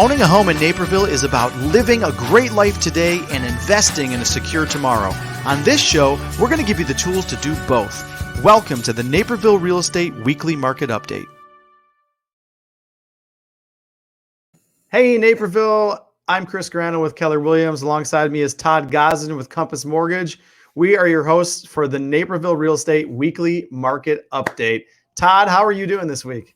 Owning a home in Naperville is about living a great life today and investing in a secure tomorrow. On this show, we're going to give you the tools to do both. Welcome to the Naperville Real Estate Weekly Market Update. Hey, Naperville. I'm Chris Grano with Keller Williams. Alongside me is Todd Gosden with Compass Mortgage. We are your hosts for the Naperville Real Estate Weekly Market Update. Todd, how are you doing this week?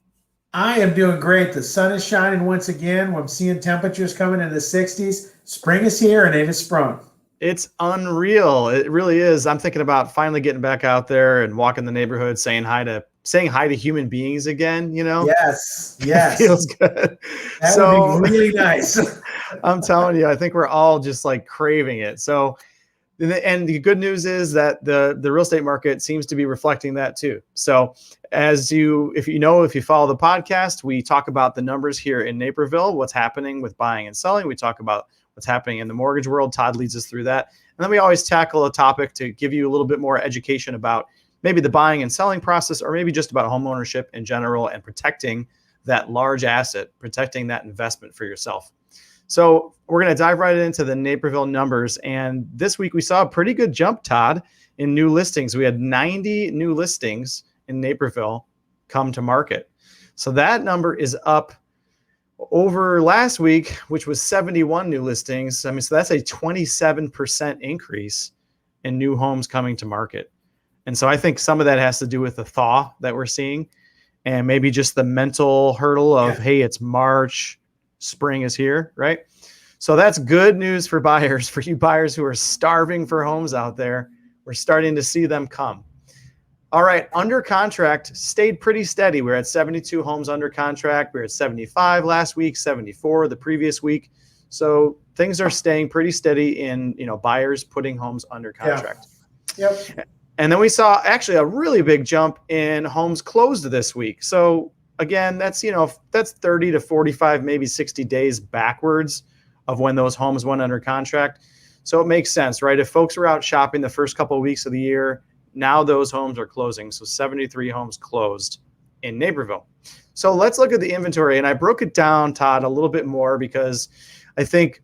I am doing great. The sun is shining once again. I'm seeing temperatures coming in the 60s. Spring is here and it has sprung. It's unreal. It really is. I'm thinking about finally getting back out there and walking the neighborhood, saying hi to human beings again, you know? Yes. It feels good. That would be really nice. I'm telling you, I think we're all just like craving it. So, and the good news is that the real estate market seems to be reflecting that too. So if you follow the podcast, we talk about the numbers here in Naperville, what's happening with buying and selling. We talk about what's happening in the mortgage world. Todd leads us through that. And then we always tackle a topic to give you a little bit more education about maybe the buying and selling process, or maybe just about homeownership in general and protecting that large asset, protecting that investment for yourself. So we're going to dive right into the Naperville numbers. And this week we saw a pretty good jump, Todd, in new listings. We had 90 new listings in Naperville come to market. So that number is up over last week, which was 71 new listings. So that's a 27% increase in new homes coming to market. And so I think some of that has to do with the thaw that we're seeing, and maybe just the mental hurdle of, hey, it's March, spring is here, right? So that's good news for buyers. For you buyers who are starving for homes out there, we're starting to see them come. All right, under contract stayed pretty steady. We're at 72 homes under contract. We were at 75 last week, 74 the previous week. So things are staying pretty steady in, buyers putting homes under contract. Yep. And then we saw actually a really big jump in homes closed this week. So again, that's 30 to 45, maybe 60 days backwards of when those homes went under contract. So it makes sense, right? If folks were out shopping the first couple of weeks of the year, now those homes are closing. So 73 homes closed in Naperville. So let's look at the inventory. And I broke it down, Todd, a little bit more because I think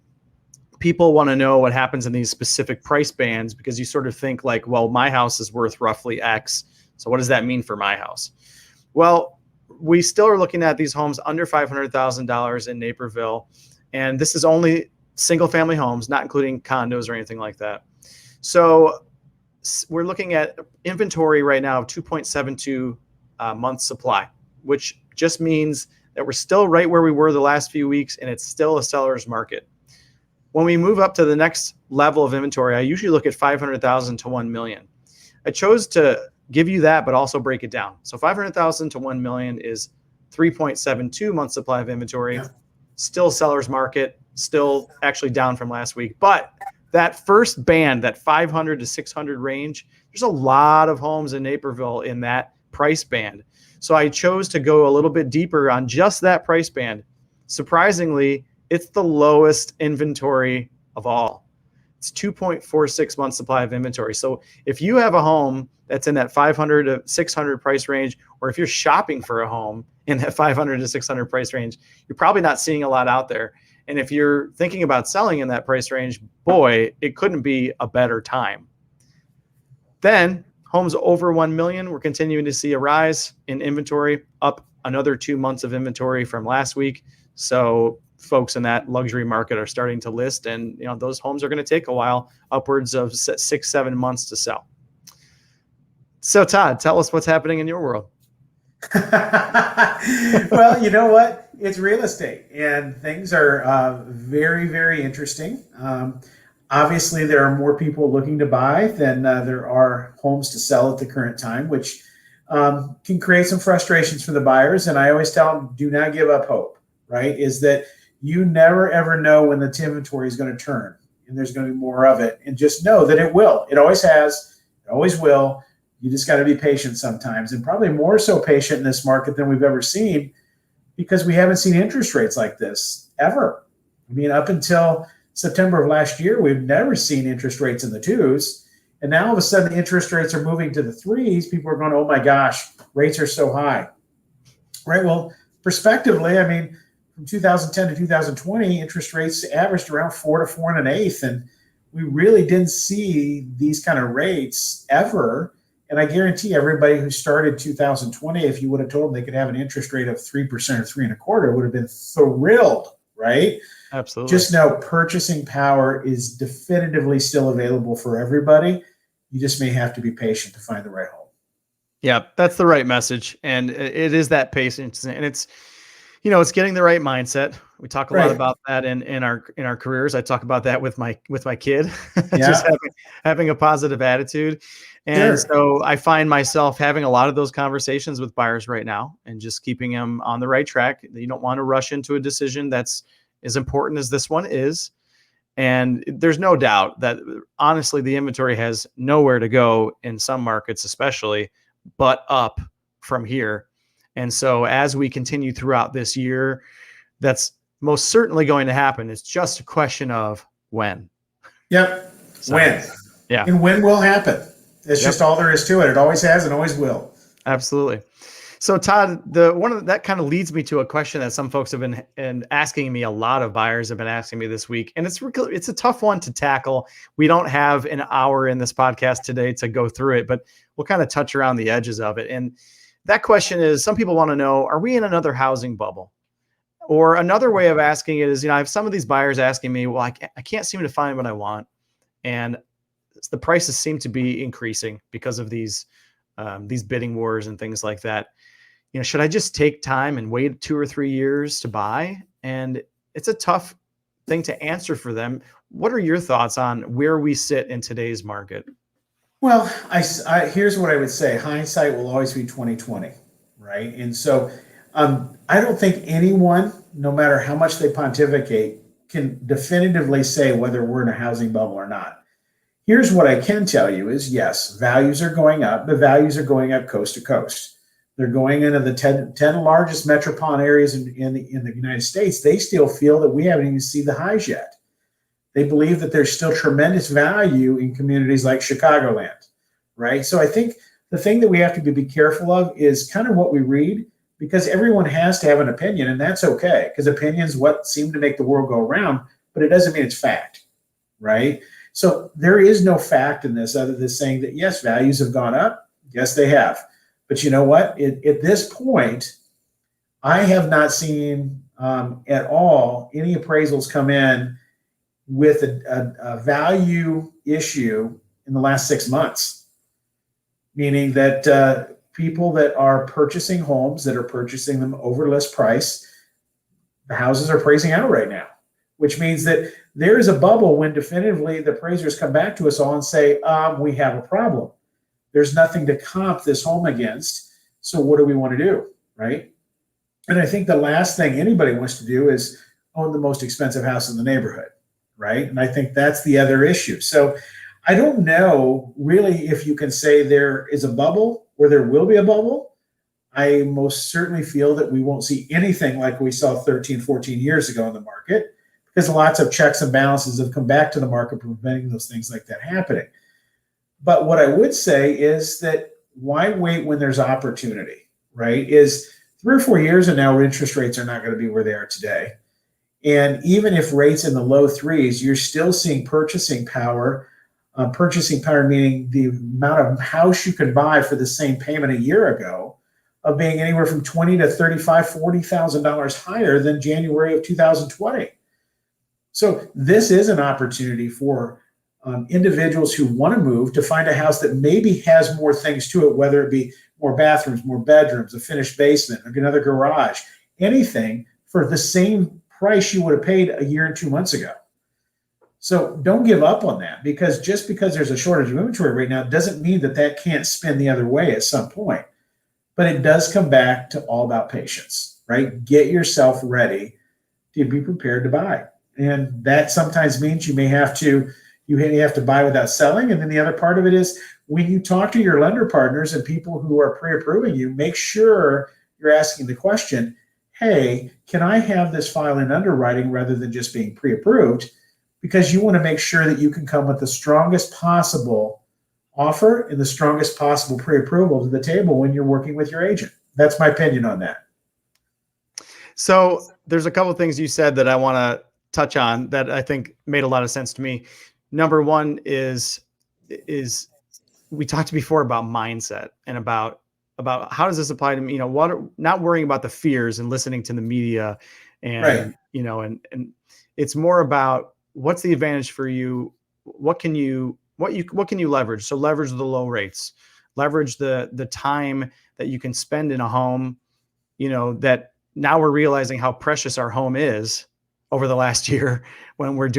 people want to know what happens in these specific price bands, because you sort of think like, well, my house is worth roughly X. So what does that mean for my house? Well, we still are looking at these homes under $500,000 in Naperville. And this is only single family homes, not including condos or anything like that. So we're looking at inventory right now of 2.72 months supply, which just means that we're still right where we were the last few weeks, and it's still a seller's market. When we move up to the next level of inventory, I usually look at 500,000 to 1 million. I chose to give you that, but also break it down. So 500,000 to 1 million is 3.72 months supply of inventory. Yeah. Still seller's market, still actually down from last week. But that first band, that 500 to 600 range, there's a lot of homes in Naperville in that price band. So I chose to go a little bit deeper on just that price band. Surprisingly, it's the lowest inventory of all. It's 2.46 months supply of inventory. So if you have a home that's in that 500 to 600 price range, or if you're shopping for a home in that 500 to 600 price range, you're probably not seeing a lot out there. And if you're thinking about selling in that price range, boy, it couldn't be a better time. Then homes over 1 million, we're continuing to see a rise in inventory, up another 2 months of inventory from last week. So folks in that luxury market are starting to list, and those homes are going to take a while, upwards of 6-7 months to sell. So Todd, tell us what's happening in your world. Well, you know what? It's real estate, and things are very, very interesting. Obviously, there are more people looking to buy than there are homes to sell at the current time, which can create some frustrations for the buyers. And I always tell them, do not give up hope, right? Is that you never, ever know when the inventory is going to turn, and there's going to be more of it. And just know that it will. It always has. It always will. You just got to be patient sometimes, and probably more so patient in this market than we've ever seen, because we haven't seen interest rates like this ever. I mean, up until September of last year, we've never seen interest rates in the 2s. And now all of a sudden, the interest rates are moving to the 3s. People are going, oh my gosh, rates are so high. Right? Well, prospectively, I mean, from 2010 to 2020, interest rates averaged around 4 to 4.125%. And we really didn't see these kind of rates ever. And I guarantee everybody who started 2020, if you would have told them they could have an interest rate of 3% or 3.25%, would have been thrilled, right? Absolutely. Just know purchasing power is definitively still available for everybody. You just may have to be patient to find the right home. Yeah, that's the right message. And it is that patience. And it's, it's getting the right mindset. We talk a lot about that in our careers. I talk about that with my kid, just having a positive attitude. And so I find myself having a lot of those conversations with buyers right now and just keeping them on the right track. You don't want to rush into a decision that's as important as this one is. And there's no doubt that honestly, the inventory has nowhere to go in some markets, especially, but up from here. And so as we continue throughout this year, that's most certainly going to happen. It's just a question of when. Yep. So, when. Yeah. And when will happen. It's just all there is to it. It always has and always will. Absolutely. So Todd, that kind of leads me to a question that some folks have been asking me. A lot of buyers have been asking me this week, and it's a tough one to tackle. We don't have an hour in this podcast today to go through it, but we'll kind of touch around the edges of it. And that question is, some people want to know, are we in another housing bubble? Or another way of asking it is, I have some of these buyers asking me, well, I can't seem to find what I want, and the prices seem to be increasing because of these bidding wars and things like that. Should I just take time and wait 2 or 3 years to buy? And it's a tough thing to answer for them. What are your thoughts on where we sit in today's market? Well, here's what I would say. Hindsight will always be 2020, right? And so I don't think anyone, no matter how much they pontificate, can definitively say whether we're in a housing bubble or not. Here's what I can tell you is, yes, values are going up. The values are going up coast to coast. They're going into the 10 largest metropolitan areas in the United States. They still feel that we haven't even seen the highs yet. They believe that there's still tremendous value in communities like Chicagoland, right? So I think the thing that we have to be careful of is kind of what we read, because everyone has to have an opinion, and that's okay, because opinions what seem to make the world go around, but it doesn't mean it's fact, right? So there is no fact in this other than saying that, yes, values have gone up. Yes, they have. But you know what? At this point, I have not seen at all any appraisals come in with a value issue in the last 6 months, meaning that people that are purchasing homes, that are purchasing them over list price, the houses are appraising out right now, which means that there is a bubble when definitively the appraisers come back to us all and say, we have a problem. There's nothing to comp this home against. So what do we want to do, right? And I think the last thing anybody wants to do is own the most expensive house in the neighborhood, right? And I think that's the other issue. So I don't know really if you can say there is a bubble or there will be a bubble. I most certainly feel that we won't see anything like we saw 13, 14 years ago in the market, because lots of checks and balances have come back to the market, preventing those things like that happening. But what I would say is that why wait when there's opportunity, right? Is 3 or 4 years and now interest rates are not going to be where they are today. And even if rates in the low threes, you're still seeing purchasing power meaning the amount of house you could buy for the same payment a year ago, of being anywhere from $20,000 to $35,000, $40,000 higher than January of 2020. So this is an opportunity for individuals who want to move to find a house that maybe has more things to it, whether it be more bathrooms, more bedrooms, a finished basement, another garage, anything for the same price you would have paid a year and 2 months ago. So don't give up on that, because just because there's a shortage of inventory right now doesn't mean that that can't spin the other way at some point. But it does come back to all about patience, right? Get yourself ready to be prepared to buy. And that sometimes means you have to buy without selling. And then the other part of it is, when you talk to your lender partners and people who are pre-approving you, make sure you're asking the question, hey, can I have this file in underwriting rather than just being pre-approved? Because you want to make sure that you can come with the strongest possible offer and the strongest possible pre-approval to the table when you're working with your agent. That's my opinion on that. So there's a couple of things you said that I want to touch on that I think made a lot of sense to me. Number one is we talked before about mindset and about how does this apply to me? Not worrying about the fears and listening to the media, Right. and and it's more about what's the advantage for you. What can you leverage? So leverage the low rates, leverage the time that you can spend in a home. That now we're realizing how precious our home is over the last year when we're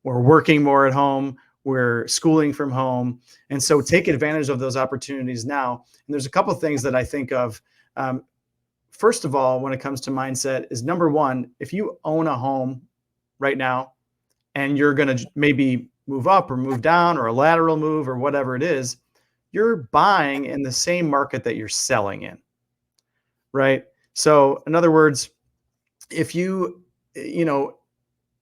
working more at home, we're schooling from home. And so take advantage of those opportunities now. And there's a couple of things that I think of. Um, First of all, when it comes to mindset, is number one, if you own a home right now and you're going to maybe move up or move down or a lateral move or whatever it is, you're buying in the same market that you're selling in, right? So in other words, if you know,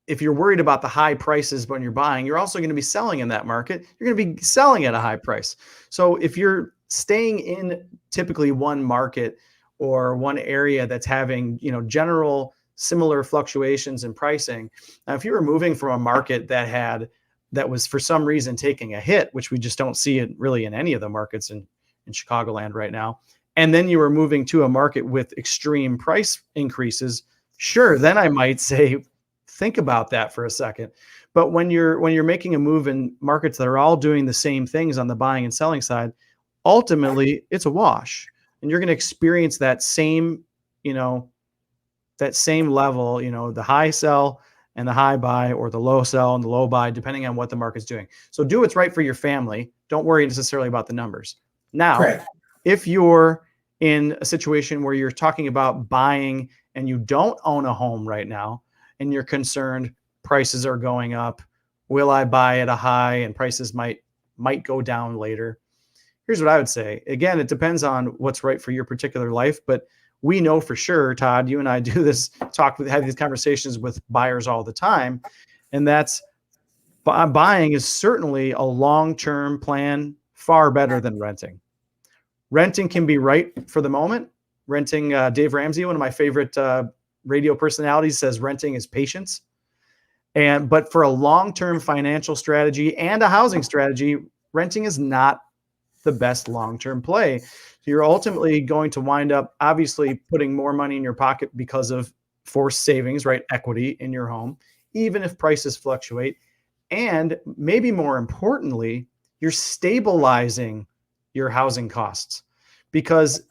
if you're worried about the high prices when you're buying, you're also going to be selling in that market. You're going to be selling at a high price. So if you're staying in typically one market or one area that's having, general similar fluctuations in pricing, now if you were moving from a market that was for some reason taking a hit, which we just don't see it really in any of the markets in Chicagoland right now, and then you were moving to a market with extreme price increases, sure, then I might say, think about that for a second. But when you're making a move in markets that are all doing the same things on the buying and selling side, ultimately it's a wash. And you're going to experience you know, that same level, the high sell and the high buy, or the low sell and the low buy, depending on what the market's doing. So do what's right for your family. Don't worry necessarily about the numbers. Now, Correct. if you're in a situation where you're talking about buying and you don't own a home right now, and you're concerned prices are going up, will I buy at a high and prices might go down later? Here's what I would say. Again, it depends on what's right for your particular life, but we know for sure, Todd, you and I do this, have these conversations with buyers all the time, and that's buying is certainly a long-term plan, far better than renting. Renting can be right for the moment. Renting, Dave Ramsey, one of my favorite radio personalities, says renting is patience. But for a long-term financial strategy and a housing strategy, renting is not the best long-term play. So you're ultimately going to wind up obviously putting more money in your pocket because of forced savings, right? Equity in your home, even if prices fluctuate. And maybe more importantly, you're stabilizing your housing costs, because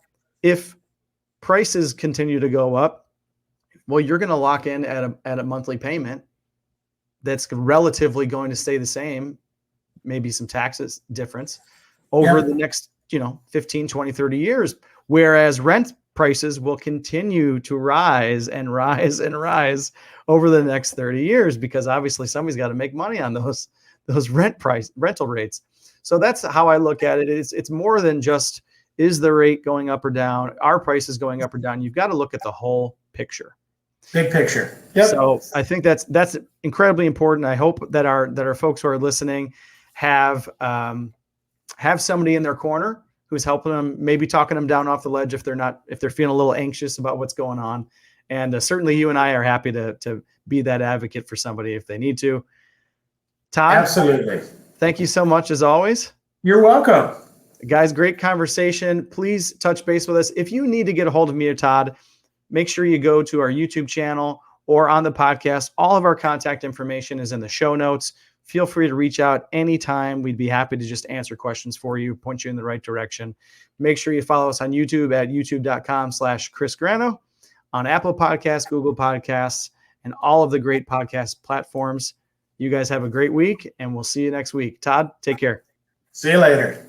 if prices continue to go up, well, you're going to lock in at a monthly payment that's relatively going to stay the same, maybe some taxes difference over Yep. the next, 15, 20, 30 years. Whereas rent prices will continue to rise and rise and rise over the next 30 years, because obviously somebody's got to make money on those rental rates. So that's how I look at it. It's more than just, is the rate going up or down? Are prices going up or down? You've got to look at the whole picture. Big picture. Yep. So I think that's incredibly important. I hope that our folks who are listening have somebody in their corner who's helping them, maybe talking them down off the ledge if they're feeling a little anxious about what's going on. And certainly you and I are happy to be that advocate for somebody if they need to. Todd, Absolutely. thank you so much as always. You're welcome. Guys, great conversation. Please touch base with us. If you need to get a hold of me or Todd, make sure you go to our YouTube channel or on the podcast. All of our contact information is in the show notes. Feel free to reach out anytime. We'd be happy to just answer questions for you, point you in the right direction. Make sure you follow us on YouTube at youtube.com/Chris Grano, on Apple Podcasts, Google Podcasts, and all of the great podcast platforms. You guys have a great week, and we'll see you next week. Todd, take care. See you later.